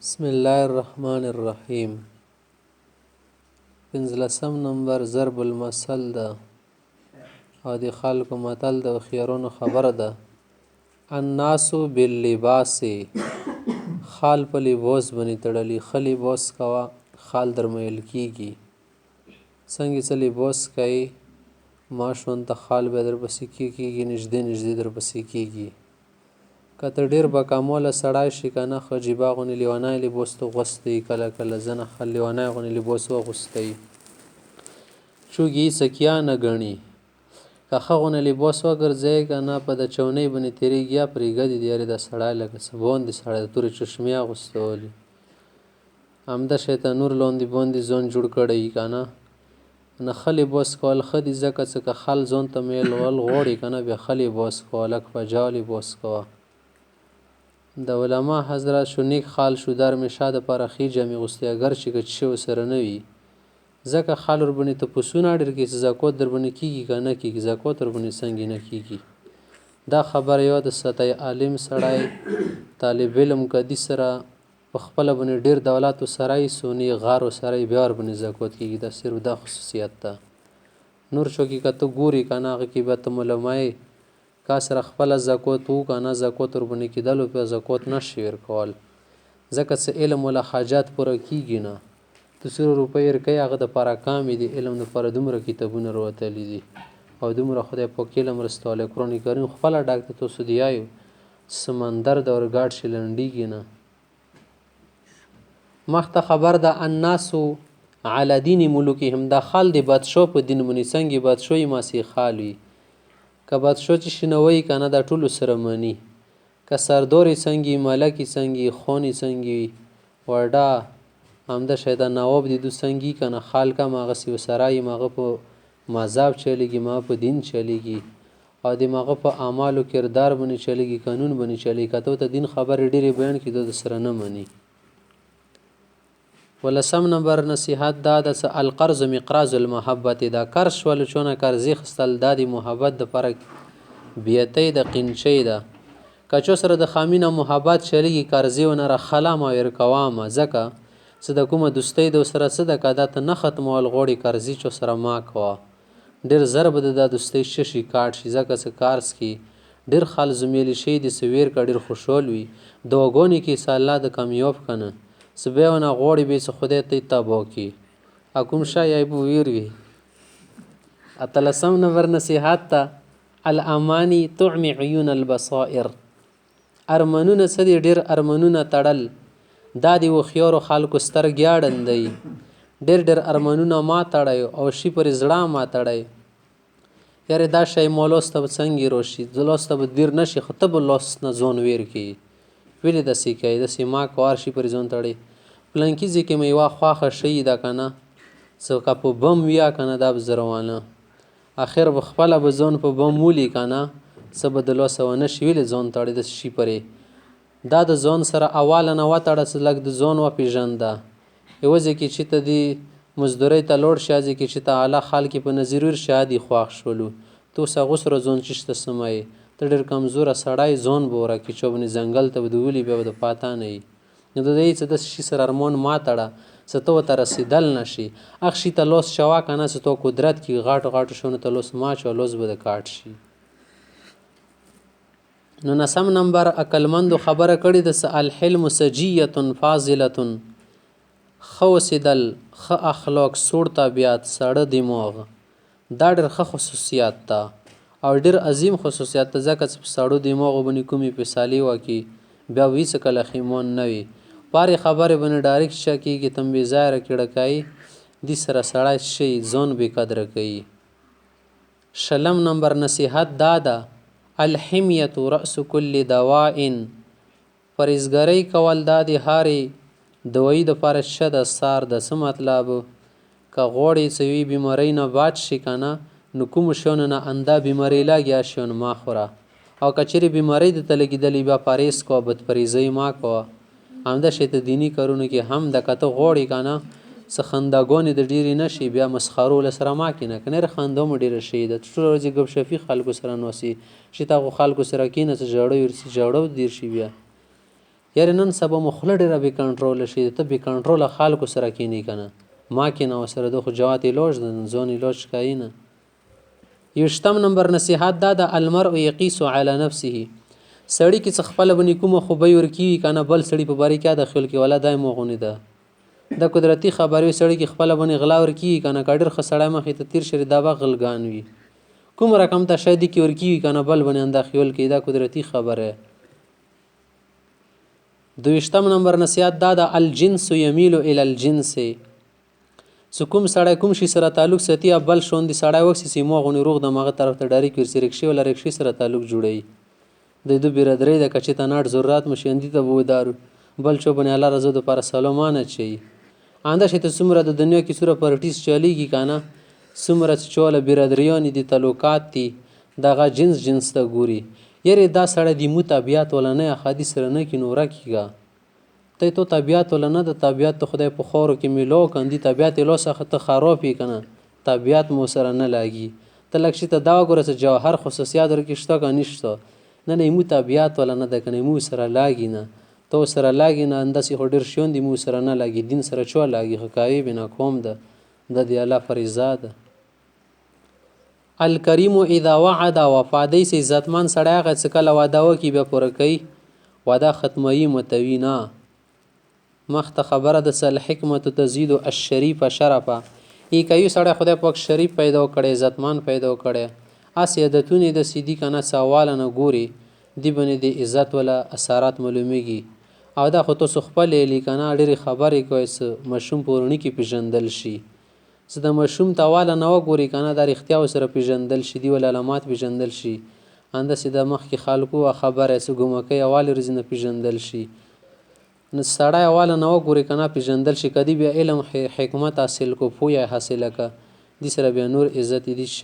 بسم الله الرحمن الرحیم. 15 نمبر ضرب المثل ده او د خلکو متل د خیارونو خبره ده. الناس باللباس، خال په لباس باندې تړلی، ښه لباس کوه خال در میل کیږي. څنګه چې لباس کوي ماشوند ته خال به در پسې کیږي، نږدې نږدې در پسې کیږي. که ته ډېر بکماله سړی شي که نه، ښه جیبه غوندې لیونی لباس ته غوستی، کله کله ځنه لیونی غوندې لباس واغوستی چونکې هېڅ کیا نه ګڼي. که ښه غوندې لباس وګرځوې که نه، په د چونۍ باندې تېرېږي یا پرېږده دې یارې دا سړی لکه څه باندې سړی د تورې چشمې اغوستولي، همدا شی نور لاندې باندې ځان جوړ کړی که نه. نه ښه لباس کول ښه دي، ځکه څه که خل ځان ته میلول غواړي که نه، بیا ښه لباس کوه، لږ فجا لباس کوه. د علما حضرت شو نیک خال شو در میشه دپاره ښې جامې اغوستې، اگر چې که څه ورسره نه وي، ځکه خال ورباندې تپوسونه ډېر کوي چې زکات در باندې کېږي که نه کېږي، زکات ورباندې څنګه نه کېږي. دا خبره یاد ساتئ، عالم سړی طالب علم کدي سره په خپله باندې ډېر دولت ورسره سونی غار ورسره بیا ورباندې زکات کېږي. دا صرف دا خصوصیت ده. نور چوکې که ته ګوري که نه، هغه کې به ته معلوموې کا سره خپله زکات و که نه، زکات ورباندې کېدلو په زکات نشي ورکول، ځکه څه علم والا حاجات پوره کېږي نه. ته څو روپۍ ورکوې هغه دپاره کامې دي، علم دپاره دومره کتابونه راوتلي دي او دومره خدای پاک علم رسولی. قرآن کریم خپله ډک د تاسو د یایو سمندر د ورګډ شي لنډېږي نه. مخته خبر ده الناس علی دین ملوکهم، دا خال د بادشاه په دین باندې څنګه بادشاه یې ماسې خال وي. که بادشاه چې شنوی که نه دا ټولو سره مني، که سردار یې څنګه وي، ملک یې څنګه وي، خان یې څنګه وي، وډا همدا شی دا نواب د دو څنګه وي که نه، خال کم هغسې ورسره یم، هغه په مذهب چلیږي، ما په دین چلیږي او د هغه په اعمالو کردار باندې چلیږي، قانون باندې چلیږي. که ته ورته دین خبرې ډېرې بیان کړي دا درسره نه مني. 15 نمبر نصیحت دا ده چې القرض مقراض المحبت، دا قرض شول چونه قرضې خیستل دا د محبت دپاره بیتۍ ده، قینچۍ ده. که چا سره د خامینه محبت چلیږي قرضې ونه رخلم او ورکوامه، ځکه څه د کومه دوستۍ د ورسره څه ده، که دا ته نه ختمول غواړي قرضې چا سره ما کوه، ډېر زر به د دا دوستۍ څه شي کاټ شي. ځکه څه قرض کې ډېر خال زمیلې شوي دي، څه ویر که ډېر خوشحال وي، دعاګانې کې څه الله د کامیاب که نه، څه بیا ونه غواړي بیا څه خدای ته یې تباه کړي، کوم شی یې به ویر وي. 18 نمبر نصیحت ته الامانی تعمی عیون البصائر، ارمانونه څه دي، ډېر ارمانونه تړل دا د هوښیارو خلکو سترګې اړندوي. ډېر ډېر ارمانونه ما تړی او شي پرې زړه ما تړی، یارې دا شی ما لاس ته به څنګه راشي، لاس ته به دیر نه شي، خو ته به لاس نه ځان ویر کړي، ولې داسې کوې، داسې ما کوه، هر شي پرې ځان تړي. پلانکي ځای کې مې یوه خواښه شوي ده که نه، څه که په بم ویا که نه دا به زه روانه، اخر به خپله به ځان په بم ولي که نه، څه به د لاسه ونه شي، ولې ځان تړي داسې شي پرې. دا د ځان سره اوله نه وتړه چې لږ د ځان وپېژنده. یوه ځای کې چې ته دې مزدورۍ ته لاړ شي، ځای کې چې ته اعلی خلک په نظر ورشي دې خوښ شولو، ته اوس هغو سره ځان چېشته سموې، ته ډېر کمزوره سړی، ځان به ورکړي، چا باندې ځنګل ته به د ولي بیا به د پاته نه وي. نو د دې څه داسې شي سره ارمان ما تړه چې ته ورته رسېدل نه شي، هغه شي ته لاس چوه که نه، چې تا قدرت کې غټو غټو شیانو ته لاس مه اچوه، لاس به د کاټ شي. 19 نمبر عقلمندو خبره کړې ده چې الحلم سجیة فاضلة، ښه اوسېدل، ښه اخلاق، سوړ طبیعت، سړه دماغ، دا ډېر ښه خصوصیت ده او ډېر عظیم خصوصیت ده، ځکه چې په سړو دماغو باندې کومې فیصلې وکړي بیا به هېڅ کله خیمان نه وي، په هرې خبرې باندې ډایرکټ شک کېږي، ته بې ځایه راکېړه کوي، دې سره سړی شي ځان بې قدره کوي. 20 نمبر نصیحت دا ده الحمیة رأس کل دواء، پرهیزګرۍ کول دا د هرې دوایي دپاره ښه ده، سار ده. څه مطلب، که غواړې چې یوې بیمارۍ نه بچ شي که نه، نو کومو شیانو نه انده بیمارۍ لګي هغه شیان مه خوره، او که چیرې بیمارۍ درته لګېدلې بیا پرهیز کوه، بدپرهیزۍ مه کوه. همدا شی ته دیني کارونو کې هم ده، که ته غواړې که نه څه خنداګانې د ډېرې نه شي، بیا مسخرو له سره مه کښېنه، که نه خندا مو ډېره شوې ده، ټوله ورځ یې ګپ شپي خلکو سره ناستې، چې ته هغو خلکو سره کښېنه چې ژړا ورسي، ژړا دې شي بیا. یاره نن سبا مو خوله ډېره بې کنټروله شي ته بې کنټروله خلکو سره کینې که نه ما کینه ورسره ده خو جوات علاج ده ځان علاج کوي نه 20 نمبر نصیحت دا د المرء یقیس علی نفسه سړی کې څه خپله به نیکومه خوبۍ ورکېږي که نه بل سړي په باره کې د خیال کې ولا دای مغونې ده د قدرتي خبرې سړی کې خپله باندې غلا ورکېږي که نه که ډېر ښه سړی مخې ته تېر شي دا به غلګان وي کوم رقم ته شی دي کې ورکېږي که نه بل باندې انده خیال کوي دا قدرتي خبره 22 نمبر نصیحت دا د الجنس یمیل الی الجنس کوم سړی کوم شي سره تعلق ساتي بل شوندې سړی وکسي سیمو غونې روغ د مغه طرف ته ډایرک ورسي رکشې ولا رکشې سره تعلق جوړوي د دو برادرۍ د کچې ته ناټ ضرورت مشندي ته به ودارو بل چو باندې الله رضا د پر سلامانه چي آنده شي ته څومره د دنیا کې سوره پرټیس چلیږي که نه څومره چې چوله برادریانې دي تعلقات دي دغه جنس ته ګوري یاره دا سړی د مو طبیعت ولا نه اخادي سره نه کې نوره کېږه ته تو طبیعت ولا نه د طبیعت ته خدای په خورو کې میلو کندي طبیعت له څخه ته خراب یې کنه طبیعت مو سره نه لاګي ته لکه چې ته دا وګوره چې جوهر خصوصیات ورکې شته که نشته نه مو طبیعت ولا نه ده کنه مو سره لاګي نه تو سره لاګي نه انداسې خو ډېر شیون دي مو سره نه لاګي دین سره چو لاګي خکاوي بنا کوم ده د دې الله فریضه ده الکریم اذا وعد وفادی سي عزتمن سړی هغه څه کله وعده وکړي بیا پوره کوي وعده ختموي متوي نه مخته خبره د سل حکمت تزيد الشریف شرفه ای کوي سړی خدای پاک شریف پیدا کړي عزتمن پیدا کړي اس عادتونه د سیدی کنه سوال نه ګوري دی باندې د عزت ولا اثرات معلومیږي او دا خو تاسو خپل لیکنه ډېری خبرې کوي مشوم پورنی کې پیژندل شي چې د مشوم تواله نه وګوري کنه د اختیار سره پیژندل شي دی ول علامات پیژندل شي انده سي د مخ کې خلکو خبره سو ګمکه اول رزنه پیژندل شي نو سړی اول نه وګوري کنه پیژندل شي کدی بیا علم حکمت حاصل کو پوهه حاصله کا دي سره بیا نور عزت دي